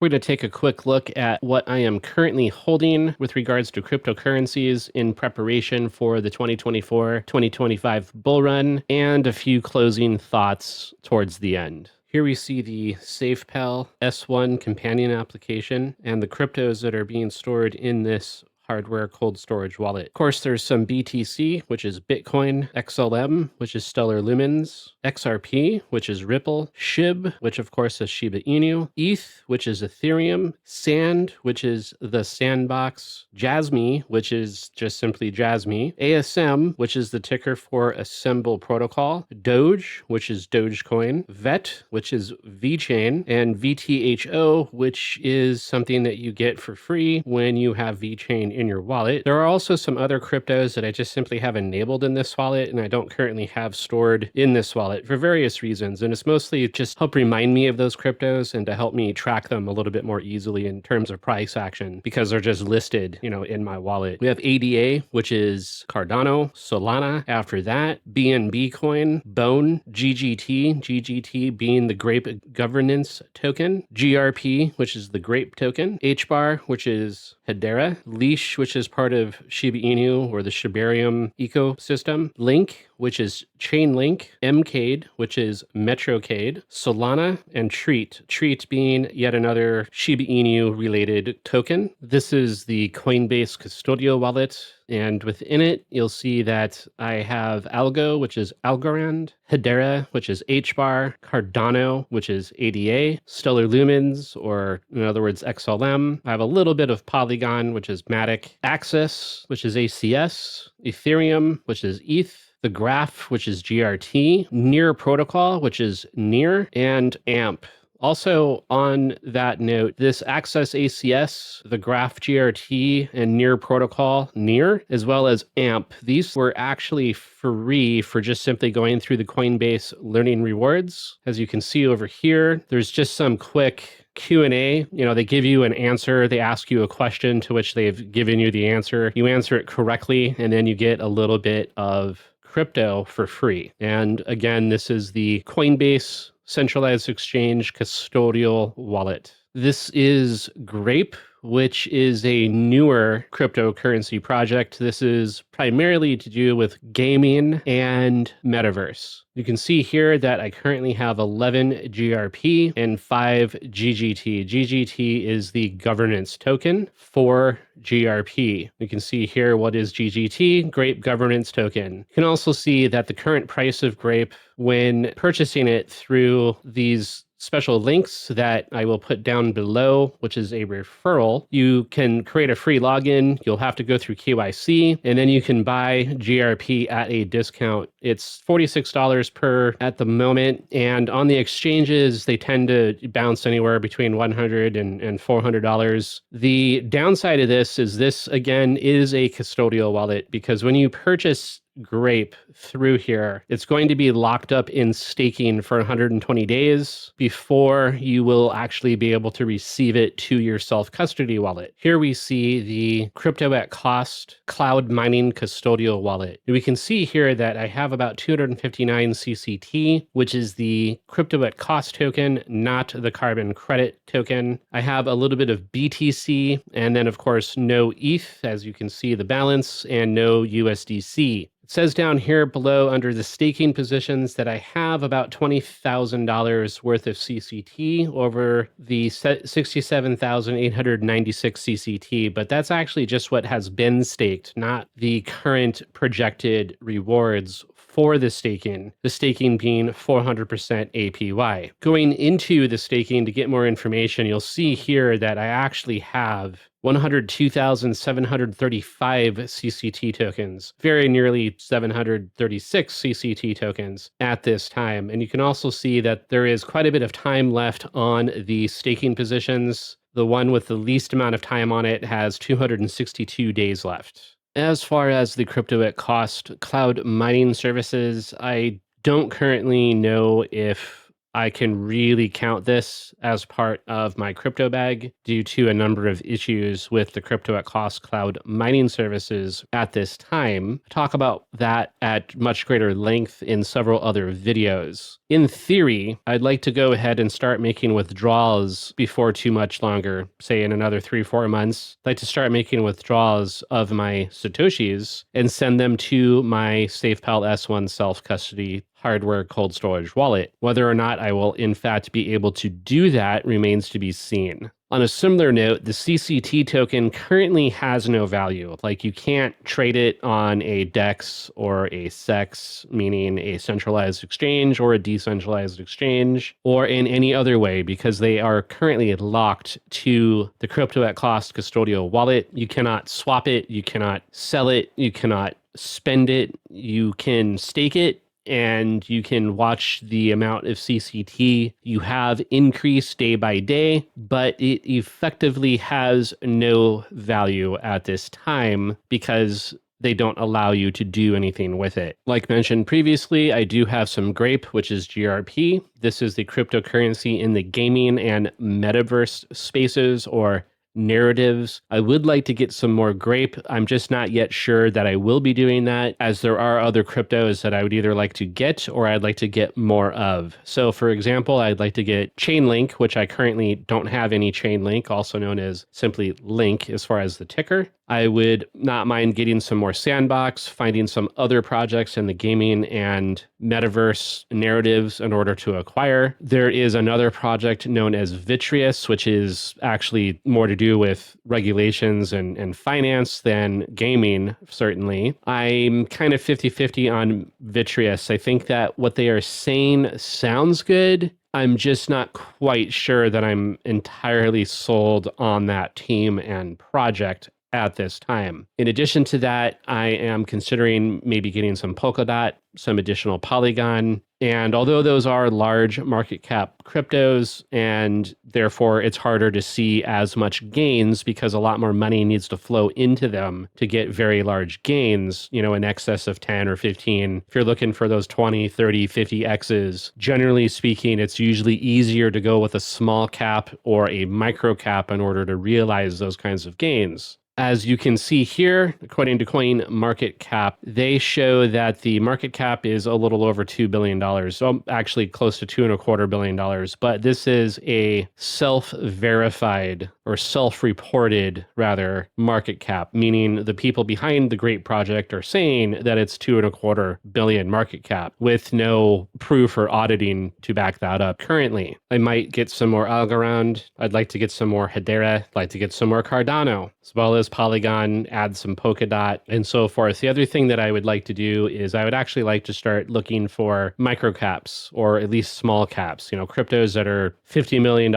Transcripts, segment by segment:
We're going to take a quick look at what I am currently holding with regards to cryptocurrencies in preparation for the 2024-2025 bull run, and a few closing thoughts towards the end. Here we see the SafePal S1 companion application and the cryptos that are being stored in this hardware cold storage wallet. Of course, there's some BTC, which is Bitcoin, XLM, which is Stellar Lumens, XRP, which is Ripple, SHIB, which of course is Shiba Inu, ETH, which is Ethereum, Sand, which is the Sandbox, Jasmy, which is just simply Jasmy, ASM, which is the ticker for Assemble Protocol, DOGE, which is Dogecoin, VET, which is VeChain, and VTHO, which is something that you get for free when you have VeChain in your wallet. There are also some other cryptos that I just simply have enabled in this wallet and I don't currently have stored in this wallet for various reasons. And it's mostly just help remind me of those cryptos and to help me track them a little bit more easily in terms of price action because they're just listed, in my wallet. We have ADA, which is Cardano, Solana. After that, BNB coin, Bone, GGT being the Grape Governance token, GRP, which is the Grape token, HBAR, which is Hedera, Leash, which is part of Shiba Inu or the Shibarium ecosystem, Link, which is Chainlink, MCADE, which is MetroCade, Solana, and Treat. Treat being yet another Shiba Inu related token. This is the Coinbase custodial wallet. And within it, you'll see that I have Algo, which is Algorand, Hedera, which is HBAR, Cardano, which is ADA, Stellar Lumens, or in other words, XLM. I have a little bit of Polygon, which is Matic, Axis, which is ACS, Ethereum, which is ETH, the Graph, which is GRT, Near Protocol, which is Near, and AMP. Also, on that note, this Access ACS, the Graph GRT, and Near Protocol Near, as well as AMP, these were actually free for just simply going through the Coinbase Learning Rewards. As you can see over here, there's just some quick Q&A. They give you an answer. They ask you a question to which they've given you the answer. You answer it correctly, and then you get a little bit of crypto for free. And again, this is the Coinbase centralized exchange custodial wallet. This is Grape, which is a newer cryptocurrency project. This is primarily to do with gaming and metaverse. You can see here that I currently have 11 GRP and 5 GGT. GGT is the governance token for GRP. You can see here what is GGT, Grape Governance Token. You can also see that the current price of Grape when purchasing it through these special links that I will put down below, which is a referral. You can create a free login. You'll have to go through KYC, and then you can buy GRP at a discount. It's $46 per at the moment, and on the exchanges, they tend to bounce anywhere between $100 and $400. The downside of this, again, is a custodial wallet, because when you purchase Grape through here, it's going to be locked up in staking for 120 days before you will actually be able to receive it to your self-custody wallet. Here we see the crypto at cost cloud mining custodial wallet. We can see here that I have about 259 CCT, which is the crypto at cost token, not the carbon credit token. I have a little bit of BTC, and then of course no ETH, as you can see the balance, and no USDC. It says down here below under the staking positions that I have about $20,000 worth of CCT over the 67,896 CCT, but that's actually just what has been staked, not the current projected rewards for the staking being 400% APY. Going into the staking to get more information, you'll see here that I actually have 102,735 CCT tokens, very nearly 736 CCT tokens at this time. And you can also see that there is quite a bit of time left on the staking positions. The one with the least amount of time on it has 262 days left. As far as the crypto at cost cloud mining services, I don't currently know if I can really count this as part of my crypto bag due to a number of issues with the crypto at cost cloud mining services at this time. Talk about that at much greater length in several other videos. In theory, I'd like to go ahead and start making withdrawals before too much longer, say in another 3-4 months. I'd like to start making withdrawals of my Satoshis and send them to my SafePal S1 self-custody hardware cold storage wallet. Whether or not I will in fact be able to do that remains to be seen. On a similar note, the CCT token currently has no value. Like, you can't trade it on a DEX or a SEX, meaning a centralized exchange or a decentralized exchange, or in any other way, because they are currently locked to the crypto at cost custodial wallet. You cannot swap it, you cannot sell it, you cannot spend it, you can stake it, and you can watch the amount of CCT you have increase day by day, but it effectively has no value at this time because they don't allow you to do anything with it. Like mentioned previously, I do have some Grape, which is GRP. This is the cryptocurrency in the gaming and metaverse spaces, or narratives. I would like to get some more Grape. I'm just not yet sure that I will be doing that, as there are other cryptos that I would either like to get or I'd like to get more of. So for example, I'd like to get Chainlink, which I currently don't have any Chainlink, also known as simply Link as far as the ticker. I would not mind getting some more Sandbox, finding some other projects in the gaming and metaverse narratives in order to acquire. There is another project known as Vitreous, which is actually more to do with regulations and finance than gaming, certainly. I'm kind of 50-50 on Vitreous. I think that what they are saying sounds good. I'm just not quite sure that I'm entirely sold on that team and project at this time. In addition to that, I am considering maybe getting some Polkadot, some additional Polygon, and although those are large market cap cryptos, and therefore it's harder to see as much gains because a lot more money needs to flow into them to get very large gains, you know, in excess of 10 or 15. If you're looking for those 20, 30, 50 X's, generally speaking, it's usually easier to go with a small cap or a micro cap in order to realize those kinds of gains. As you can see here, according to CoinMarketCap, they show that the market cap is a little over $2 billion, so actually close to $2.25 billion. But this is a self-verified or self-reported, rather, market cap, meaning the people behind the great project are saying that it's $2.25 billion market cap with no proof or auditing to back that up currently. I might get some more Algorand. I'd like to get some more Hedera. I'd like to get some more Cardano, as well as Polygon, add some Polkadot, and so forth. The other thing that I would like to do is I would actually like to start looking for micro caps, or at least small caps, you know, cryptos that are $50 million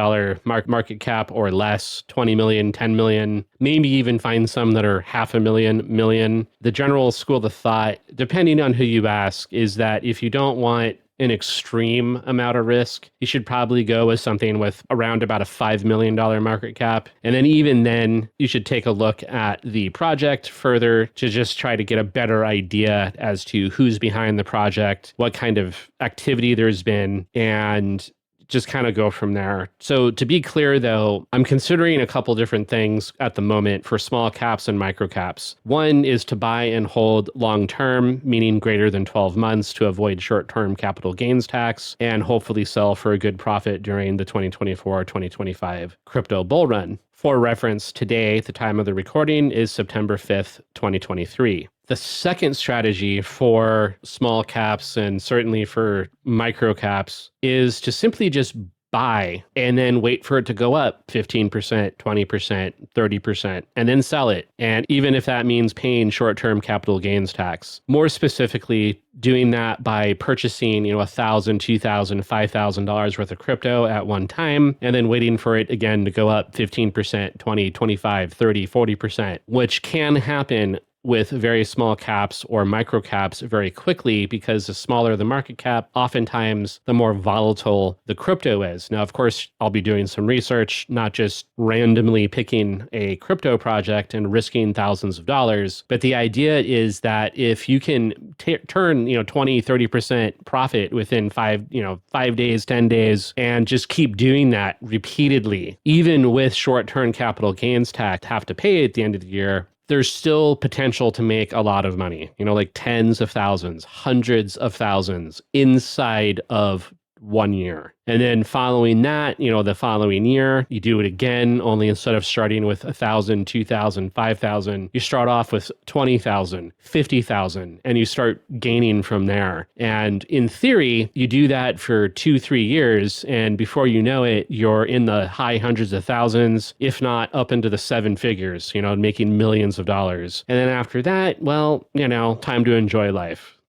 market cap or less, 20 million, 10 million, maybe even find some that are $500,000, million. The general school of thought, depending on who you ask, is that if you don't want an extreme amount of risk, you should probably go with something with around about a $5 million market cap. And then even then, you should take a look at the project further to just try to get a better idea as to who's behind the project, what kind of activity there's been, and just kind of go from there. So to be clear, though, I'm considering a couple different things at the moment for small caps and micro caps. One is to buy and hold long term, meaning greater than 12 months, to avoid short-term capital gains tax, and hopefully sell for a good profit during the 2024-2025 crypto bull run. For reference, today, the time of the recording is September 5th, 2023. The second strategy for small caps, and certainly for micro caps, is to simply just buy and then wait for it to go up 15%, 20%, 30%, and then sell it. And even if that means paying short-term capital gains tax, more specifically, doing that by purchasing, $1,000, $2,000, $5,000 worth of crypto at one time, and then waiting for it again to go up 15%, 20, 25, 30, 40%, which can happen with very small caps or micro caps very quickly, because the smaller the market cap, oftentimes the more volatile the crypto is. Now, of course, I'll be doing some research, not just randomly picking a crypto project and risking thousands of dollars. But the idea is that if you can turn, 20, 30% profit within 5 days, 10 days, and just keep doing that repeatedly, even with short-term capital gains tax have to pay at the end of the year, there's still potential to make a lot of money, like tens of thousands, hundreds of thousands inside of 1 year. And then following that, the following year, you do it again, only instead of starting with 1,000, 2,000, 5,000, you start off with 20,000, 50,000, and you start gaining from there. And in theory, you do that for 2-3 years, and before you know it, you're in the high hundreds of thousands, if not up into the seven figures, making millions of dollars. And then after that, well, time to enjoy life.